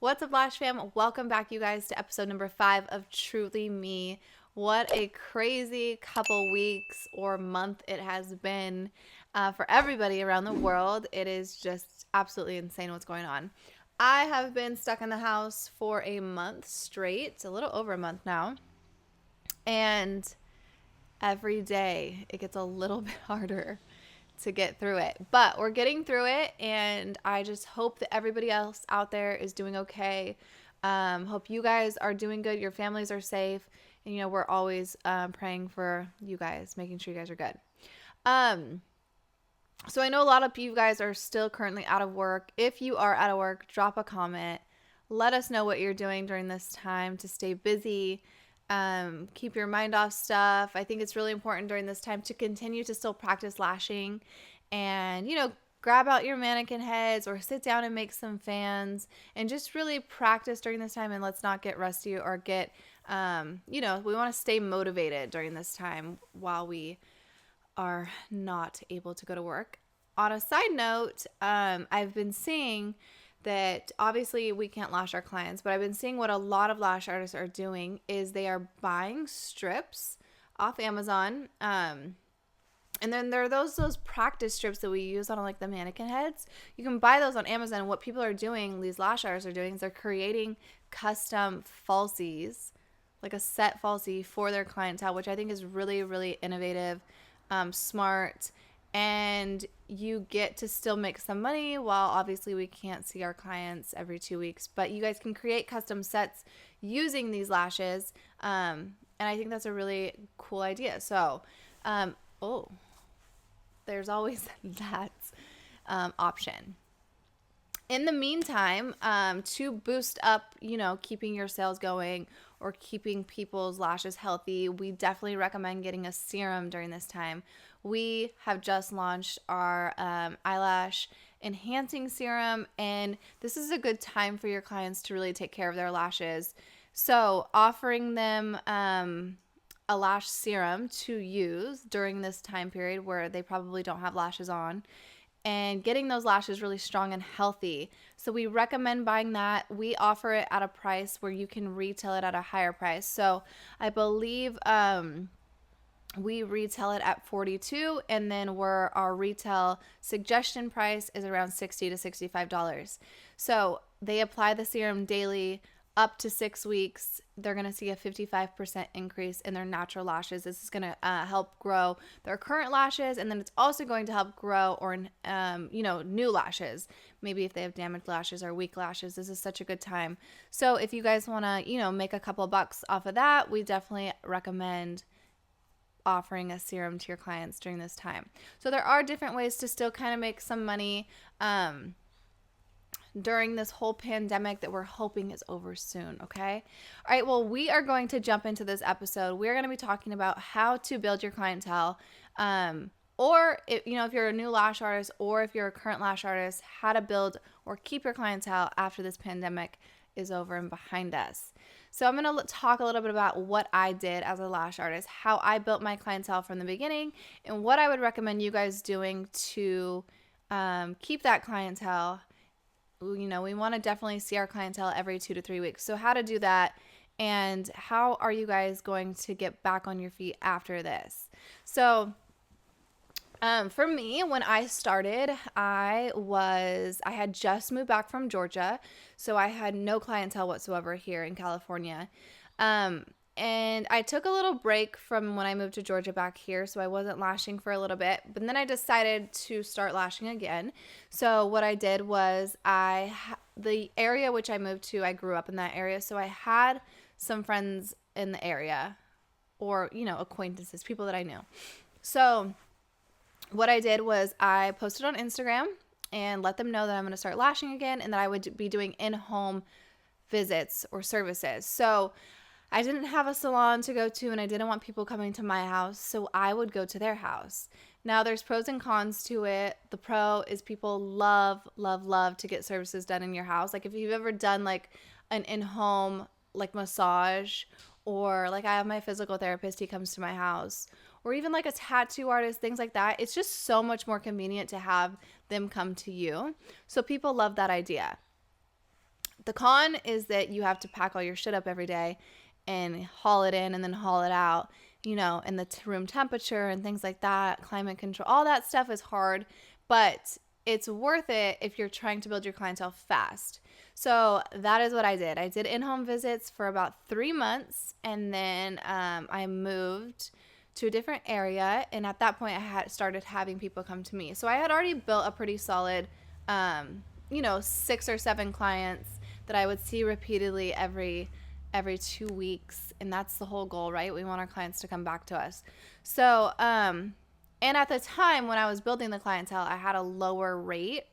What's up, Lash fam? Welcome back, you guys, to episode number 5 of Truly Me. What a crazy couple weeks or month it has been for everybody around the world. It is just absolutely insane what's going on. I have been stuck in the house for a month straight. It's a little over a month now. And every day it gets a little bit harder to get through it, but we're getting through it, and I just hope that everybody else out there is doing okay. Hope you guys are doing good, your families are safe, and we're always praying for you guys, making sure you guys are good. So I know a lot of you guys are still currently out of work. If you are out of work, drop a comment, let us know what you're doing during this time to stay busy. Keep your mind off stuff. I think it's really important during this time to continue to still practice lashing and, grab out your mannequin heads or sit down and make some fans and just really practice during this time. And let's not get rusty or get, we want to stay motivated during this time while we are not able to go to work. On a side note, I've been seeing that obviously we can't lash our clients, but I've been seeing what a lot of lash artists are doing is they are buying strips off Amazon. And then there are those practice strips that we use on like the mannequin heads. You can buy those on Amazon. What people are doing, these lash artists are doing, is they're creating custom falsies, like a set falsie for their clientele, which I think is really, really innovative, smart, and you get to still make some money while obviously we can't see our clients every 2 weeks, but you guys can create custom sets using these lashes. And I think that's a really cool idea. So, there's always that option. In the meantime, to boost up, keeping your sales going or keeping people's lashes healthy, we definitely recommend getting a serum during this time. We have just launched our eyelash enhancing serum, and this is a good time for your clients to really take care of their lashes. So offering them a lash serum to use during this time period where they probably don't have lashes on, and getting those lashes really strong and healthy. So we recommend buying that. We offer it at a price where you can retail it at a higher price. So I believe we retail it at $42, and then our retail suggestion price is around $60 to $65. So they apply the serum daily up to 6 weeks. They're going to see a 55% increase in their natural lashes. This is going to help grow their current lashes, and then it's also going to help grow new lashes. Maybe if they have damaged lashes or weak lashes, this is such a good time. So if you guys want to, make a couple bucks off of that, we definitely recommend offering a serum to your clients during this time. So there are different ways to still kind of make some money during this whole pandemic that we're hoping is over soon, okay? All right, well, we are going to jump into this episode. We're going to be talking about how to build your clientele, or if you're a new lash artist or if you're a current lash artist, how to build or keep your clientele after this pandemic is over and behind us. So I'm going to talk a little bit about what I did as a lash artist, how I built my clientele from the beginning, and what I would recommend you guys doing to keep that clientele. We want to definitely see our clientele every 2 to 3 weeks. So how to do that, and how are you guys going to get back on your feet after this? So for me, when I started, I had just moved back from Georgia, so I had no clientele whatsoever here in California. And I took a little break from when I moved to Georgia back here, so I wasn't lashing for a little bit. But then I decided to start lashing again. So what I did was the area which I moved to, I grew up in that area, so I had some friends in the area, or acquaintances, people that I knew. So what I did was I posted on Instagram and let them know that I'm going to start lashing again and that I would be doing in-home visits or services. So I didn't have a salon to go to, and I didn't want people coming to my house, so I would go to their house. Now, there's pros and cons to it. The pro is people love, love, love to get services done in your house. Like if you've ever done like an in-home like massage, or like I have my physical therapist, he comes to my house, or even like a tattoo artist, things like that. It's just so much more convenient to have them come to you. So people love that idea. The con is that you have to pack all your shit up every day and haul it in and then haul it out, and the room temperature and things like that, climate control, all that stuff is hard, but it's worth it if you're trying to build your clientele fast. So that is what I did. I did in-home visits for about 3 months, and then I moved to a different area, and at that point I had started having people come to me. So I had already built a pretty solid 6 or 7 clients that I would see repeatedly every 2 weeks, and that's the whole goal, right? We want our clients to come back to us. So and at the time when I was building the clientele, I had a lower rate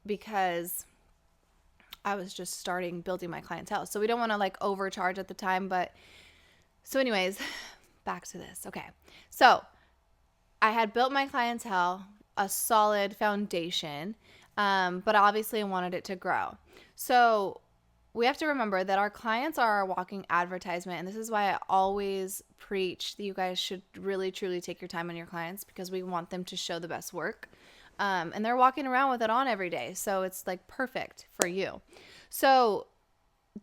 because I was just starting building my clientele. So we don't want to like overcharge at the time, but so anyways, back to this. Okay. So I had built my clientele, a solid foundation, but obviously I wanted it to grow. So we have to remember that our clients are our walking advertisement, and this is why I always preach that you guys should really, truly take your time on your clients, because we want them to show the best work. And they're walking around with it on every day, so it's like perfect for you. So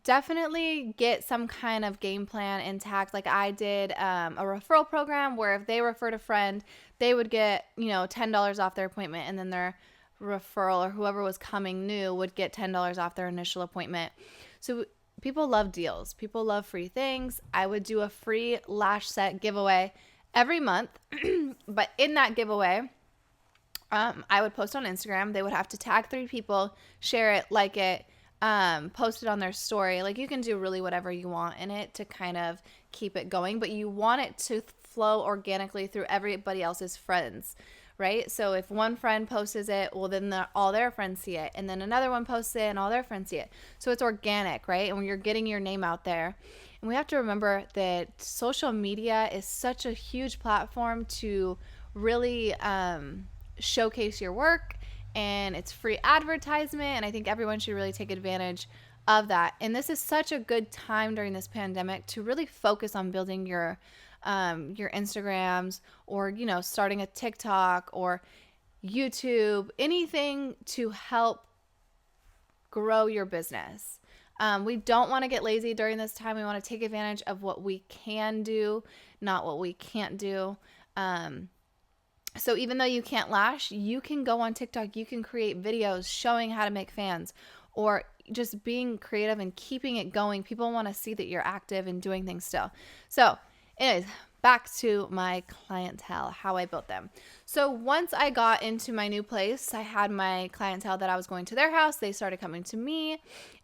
definitely get some kind of game plan intact. Like I did a referral program where if they referred a friend, they would get $10 off their appointment, and then their referral or whoever was coming new would get $10 off their initial appointment. So people love deals. People love free things. I would do a free lash set giveaway every month. But in that giveaway, I would post on Instagram. They would have to tag 3 people, share it, like it, post it on their story. Like you can do really whatever you want in it to kind of keep it going, but you want it to flow organically through everybody else's friends. Right? So if one friend posts it, well, then all their friends see it. And then another one posts it and all their friends see it. So it's organic, right? And when you're getting your name out there. And we have to remember that social media is such a huge platform to really showcase your work. And it's free advertisement. And I think everyone should really take advantage of that. And this is such a good time during this pandemic to really focus on building your Instagrams, or starting a TikTok or YouTube, anything to help grow your business. We don't want to get lazy during this time. We want to take advantage of what we can do, not what we can't do. So even though you can't lash, you can go on TikTok, you can create videos showing how to make fans, or just being creative and keeping it going. People want to see that you're active and doing things still. So anyways, back to my clientele, how I built them. So once I got into my new place, I had my clientele that I was going to their house. They started coming to me.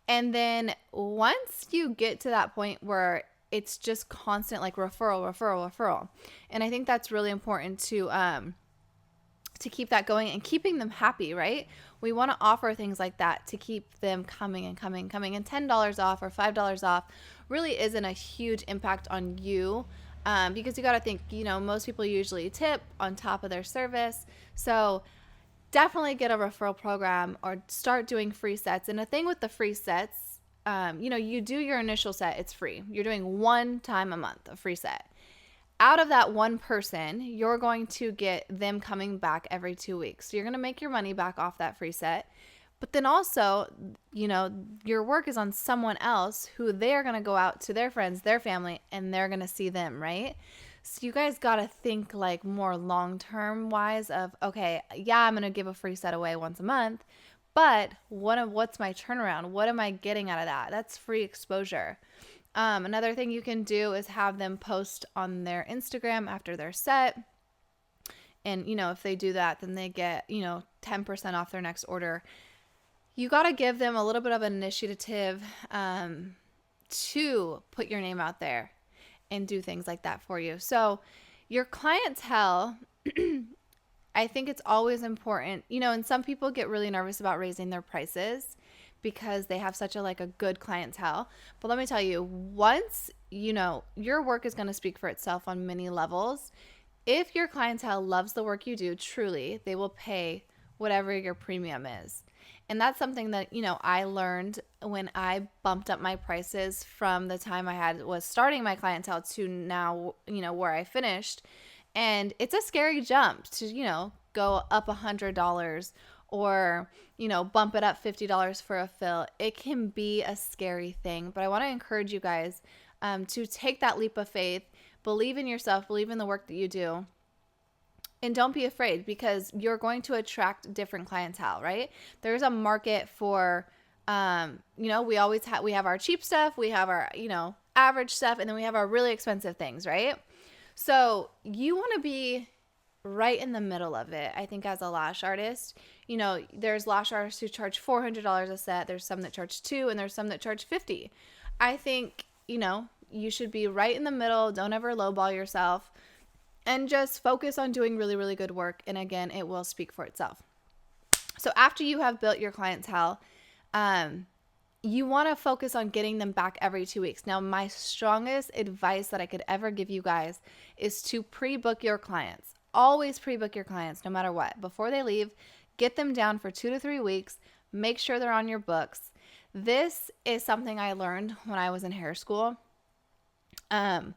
And then once you get to that point where it's just constant, like referral. And I think that's really important to keep that going and keeping them happy, right? We want to offer things like that to keep them coming. And $10 off or $5 off really isn't a huge impact on you, because you got to think, most people usually tip on top of their service. So definitely get a referral program or start doing free sets. And the thing with the free sets, you do your initial set, it's free. You're doing 1 time a month, a free set. Out of that one person, you're going to get them coming back every 2 weeks. So you're going to make your money back off that free set. But then also, your work is on someone else who they're going to go out to their friends, their family, and they're going to see them, right? So you guys got to think like more long-term wise of, okay, yeah, I'm going to give a free set away once a month, but what's my turnaround? What am I getting out of that? That's free exposure. Another thing you can do is have them post on their Instagram after their set. And, if they do that, then they get, 10% off their next order. You got to give them a little bit of an initiative to put your name out there and do things like that for you. So your clientele, I think it's always important, and some people get really nervous about raising their prices because they have such a good clientele. But let me tell you, once, your work is going to speak for itself on many levels. If your clientele loves the work you do, truly, they will pay whatever your premium is. And that's something that, I learned when I bumped up my prices from the time was starting my clientele to now, where I finished. And it's a scary jump to, go up $100 or, bump it up $50 for a fill. It can be a scary thing, but I want to encourage you guys to take that leap of faith, believe in yourself, believe in the work that you do. And don't be afraid, because you're going to attract different clientele, right? There's a market for, we have our cheap stuff, we have our, average stuff, and then we have our really expensive things, right? So you want to be right in the middle of it, I think, as a lash artist. There's lash artists who charge $400 a set. There's some that charge $2, and there's some that charge $50. I think, you should be right in the middle. Don't ever lowball yourself. And just focus on doing really, really good work. And again, it will speak for itself. So after you have built your clientele, you want to focus on getting them back every 2 weeks. Now, my strongest advice that I could ever give you guys is to pre-book your clients. Always pre-book your clients, no matter what. Before they leave, get them down for 2 to 3 weeks. Make sure they're on your books. This is something I learned when I was in hair school. And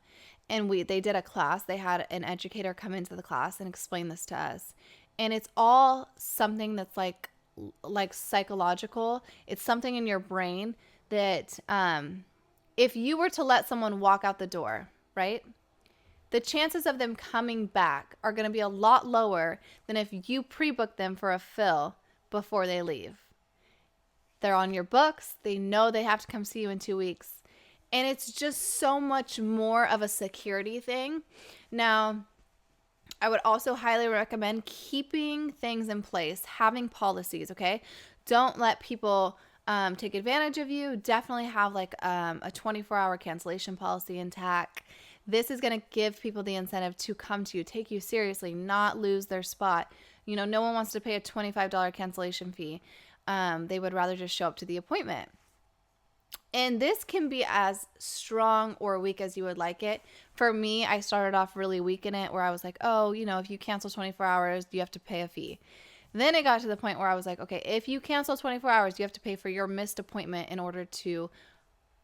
they did a class. They had an educator come into the class and explain this to us. And it's all something that's like psychological. It's something in your brain that if you were to let someone walk out the door, right, the chances of them coming back are going to be a lot lower than if you pre-book them for a fill before they leave. They're on your books. They know they have to come see you in 2 weeks. And it's just so much more of a security thing. Now, I would also highly recommend keeping things in place, having policies, okay? Don't let people take advantage of you. Definitely have like a 24-hour cancellation policy intact. This is going to give people the incentive to come to you, take you seriously, not lose their spot. No one wants to pay a $25 cancellation fee. They would rather just show up to the appointment. And this can be as strong or weak as you would like it. For me, I started off really weak in it, where I was like, if you cancel 24 hours, you have to pay a fee. Then it got to the point where I was like, okay, if you cancel 24 hours, you have to pay for your missed appointment in order to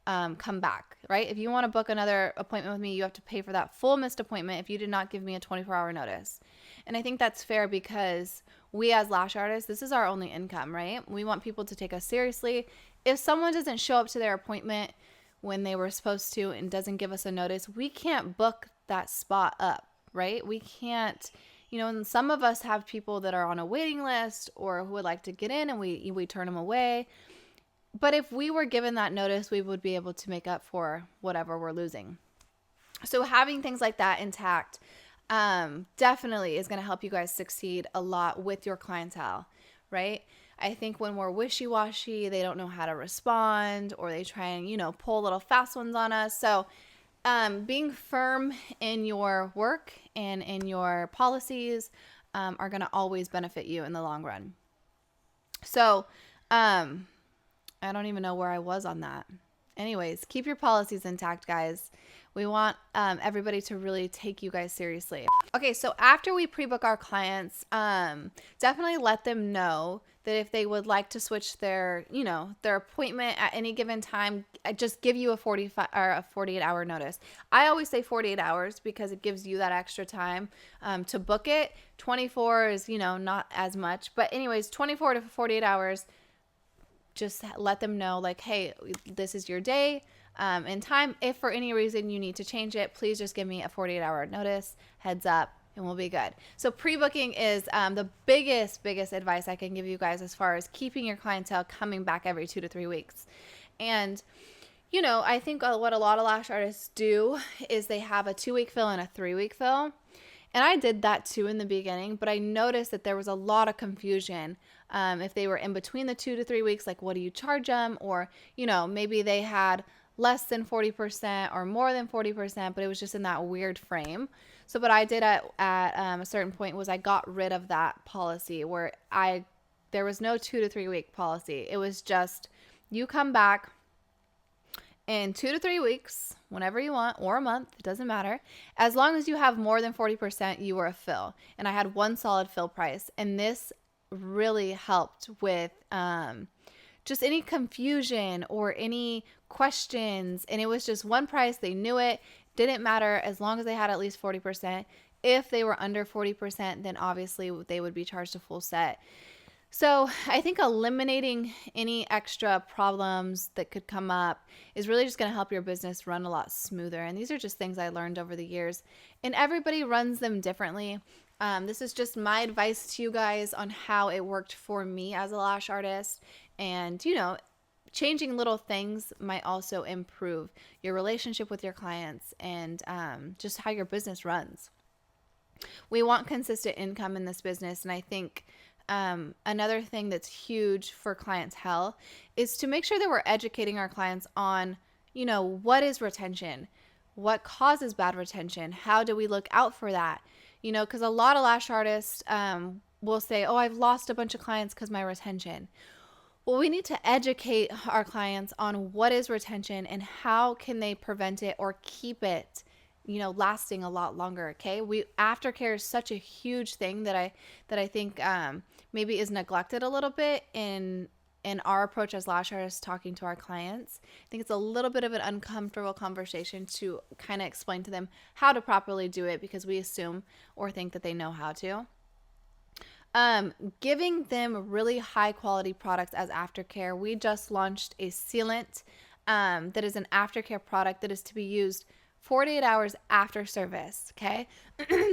come back, right? If you want to book another appointment with me, you have to pay for that full missed appointment if you did not give me a 24-hour notice. And I think that's fair, because we as lash artists, this is our only income, right? We want people to take us seriously. If someone doesn't show up to their appointment when they were supposed to and doesn't give us a notice, we can't book that spot up, right? We can't, and some of us have people that are on a waiting list or who would like to get in, and we turn them away. But if we were given that notice, we would be able to make up for whatever we're losing. So having things like that intact definitely is going to help you guys succeed a lot with your clientele, right? I think when we're wishy-washy, they don't know how to respond, or they try and, pull little fast ones on us. So being firm in your work and in your policies are going to always benefit you in the long run. So I don't even know where I was on that. Anyways, keep your policies intact, guys. We want everybody to really take you guys seriously. Okay, so after we pre-book our clients, definitely let them know that if they would like to switch their appointment at any given time, just give you a 48-hour notice. I always say 48 hours because it gives you that extra time to book it. 24 is, not as much. But anyways, 24 to 48 hours, just let them know, like, hey, this is your day and time. If for any reason you need to change it, please just give me a 48-hour notice, heads up, and we'll be good. So pre-booking is the biggest advice I can give you guys as far as keeping your clientele coming back every 2 to 3 weeks. And, I think what a lot of lash artists do is they have a 2-week fill and a 3-week fill. And I did that too in the beginning, but I noticed that there was a lot of confusion. If they were in between the 2 to 3 weeks, like, what do you charge them? Or, maybe they had less than 40% or more than 40%, but it was just in that weird frame. So what I did at a certain point was I got rid of that policy where there was no 2 to 3 week policy. It was just, you come back in 2 to 3 weeks, whenever you want, or a month, it doesn't matter. As long as you have more than 40%, you are a fill. And I had one solid fill price. And this really helped with just any confusion or any questions. And it was just one price. They knew it. Didn't matter as long as they had at least 40%. If they were under 40%, then obviously they would be charged a full set. So I think eliminating any extra problems that could come up is really just going to help your business run a lot smoother. And these are just things I learned over the years, and everybody runs them differently. This is just my advice to you guys on how it worked for me as a lash artist. And, changing little things might also improve your relationship with your clients and just how your business runs. We want consistent income in this business. And I think another thing that's huge for clientele is to make sure that we're educating our clients on, what is retention? What causes bad retention? How do we look out for that? Because a lot of lash artists will say, oh, I've lost a bunch of clients because my retention. Well, we need to educate our clients on what is retention and how can they prevent it or keep it, lasting a lot longer. Okay. Aftercare is such a huge thing that I think maybe is neglected a little bit in our approach as lash artists talking to our clients. I think it's a little bit of an uncomfortable conversation to kind of explain to them how to properly do it because we assume or think that they know how to. Giving them really high quality products as aftercare. We just launched a sealant that is an aftercare product that is to be used 48 hours after service. Okay.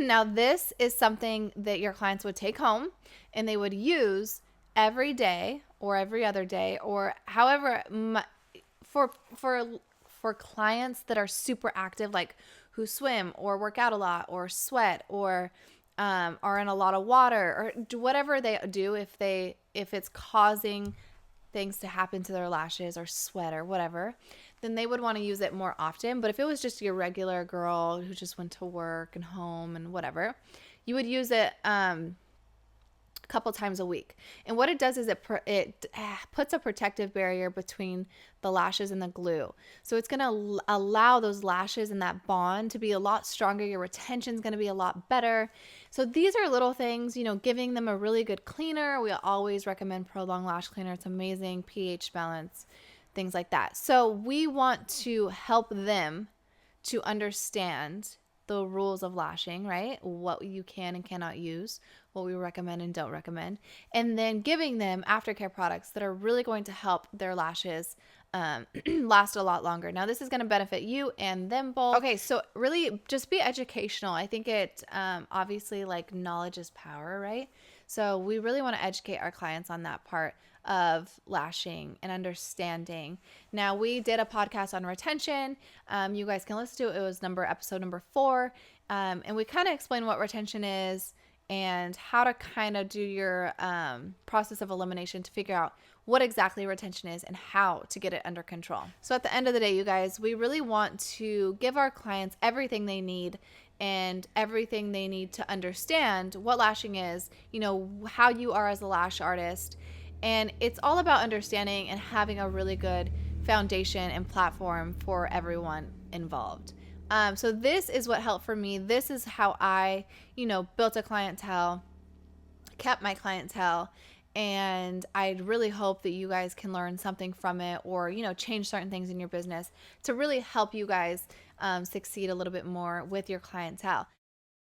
Now, this is something that your clients would take home and they would use every day or every other day or however for clients that are super active, like who swim or work out a lot or sweat or are in a lot of water or do whatever they do if it's causing things to happen to their lashes or sweat or whatever, then they would want to use it more often. But if it was just your regular girl who just went to work and home and whatever, you would use it a couple times a week. And what it does is it puts a protective barrier between the lashes and the glue. So it's going to allow those lashes and that bond to be a lot stronger. Your retention is going to be a lot better. So these are little things, giving them a really good cleaner. We always recommend Prolong Lash Cleaner. It's amazing, pH balance, things like that. So we want to help them to understand the rules of lashing, right? What you can and cannot use, what we recommend and don't recommend, and then giving them aftercare products that are really going to help their lashes last a lot longer. Now, this is going to benefit you and them both. Okay, so really just be educational. I think it obviously like knowledge is power, right? So we really want to educate our clients on that part of lashing and understanding. Now, we did a podcast on retention. You guys can listen to it. It was episode number 4. And we kind of explain what retention is and how to kind of do your process of elimination to figure out what exactly retention is and how to get it under control. So at the end of the day, you guys, we really want to give our clients everything they need and everything they need to understand what lashing is, how you are as a lash artist. And it's all about understanding and having a really good foundation and platform for everyone involved. So this is what helped for me. This is how I, built a clientele, kept my clientele, and I really hope that you guys can learn something from it or, change certain things in your business to really help you guys succeed a little bit more with your clientele.